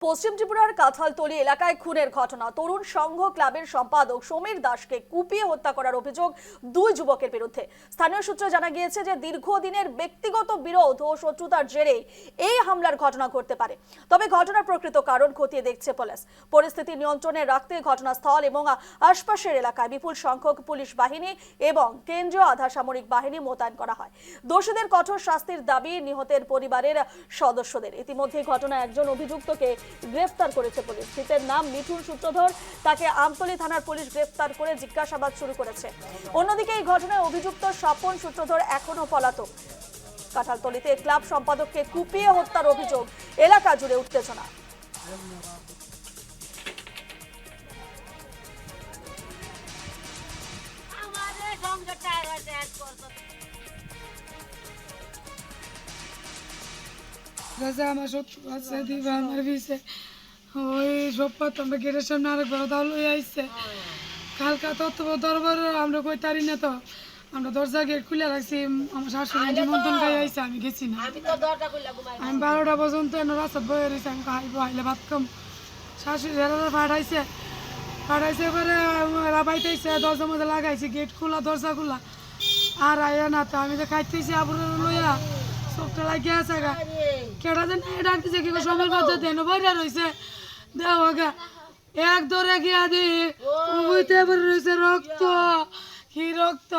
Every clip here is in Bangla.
পশ্চিম ত্রিপুরার কাঁঠালতলী এলাকায় খুনের ঘটনা। তরুণ সংঘ ক্লাবের সম্পাদক সমীর দাসকে কুপিয়ে হত্যা করার অভিযোগ দুই যুবকের বিরুদ্ধে। স্থানীয় সূত্রে জানা গিয়েছে যে দীর্ঘদিনের ব্যক্তিগত বিরোধ ও শত্রুতার জেরে এই হামলার ঘটনা ঘটতে পারে। তবে ঘটনার প্রকৃত কারণ খতিয়ে দেখছে পুলিশ। পরিস্থিতি নিয়ন্ত্রণে রাখতে ঘটনাস্থল এবং আশপাশের এলাকায় বিপুল সংখ্যক পুলিশ বাহিনী এবং কেন্দ্রীয় আধা সামরিক বাহিনী মোতায়েন করা হয়। দোষীদের কঠোর শাস্তির দাবি নিহতের পরিবারের সদস্যদের। ইতিমধ্যে ঘটনায় একজন অভিযুক্তকে গ্রেফতার করেছে পুলিশ। ধৃতের নাম মিঠুন সূত্রধর। তাকে আমতলী থানার পুলিশ গ্রেফতার করে জিজ্ঞাসাবাদ শুরু করেছে। অন্যদিকে এই ঘটনায় অভিযুক্ত স্বপন সূত্রধর এখনো পলাতক। কাঁঠালতলীতে ক্লাব সম্পাদককে কুপিয়ে হত্যার অভিযোগ, এলাকা জুড়ে উত্তেজনা। আমার শত্রু আছে দিবা আমার বিষে ওই সব আমরা গেটের সামনে আরেকবার দাও লই আইসে কালকা তত্ত্ব দরবার আমরা কই তারি না তো আমরা দরজা গেট খুলে রাখছি। আমার শাশুড়ি নিমন্ত্রণ খাই আইসে, আমি গেছি না। আমি 12টা পর্যন্ত এনে রাস্তা বয়ে রয়েছি। আমি খাইবো আইলে ভাত কম শাশুড়ি পাঠাইছে এবারে বাইতেছে দরজার মধ্যে লাগাইছে, গেট খোলা দরজা খোলা আর আয়া না তো আমি তো খাইতেছি আবার লইয়া চোখটা লাগিয়ে আছে গা কেটা যেন ডাকতেছে কি সময়ের মধ্যে দেন বইরা রয়েছে দেওয়া গা এক দরে গিয়া দি বুঝতে রয়েছে রক্ত কি রক্ত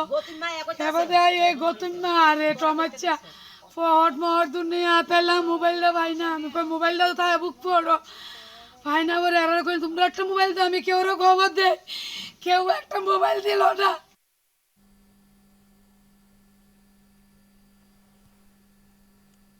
এবার এই গতুন না আরে টমাচ্ছা ফট মহর দুনিয়া পেলাম মোবাইলটা ভাই না। আমি কই মোবাইলটা তো তাই বুক পড়ো ভাই না বলে আর কই তোমরা একটা মোবাইল দাও। আমি কেউ খবর দে, কেউ একটা মোবাইল দিল না।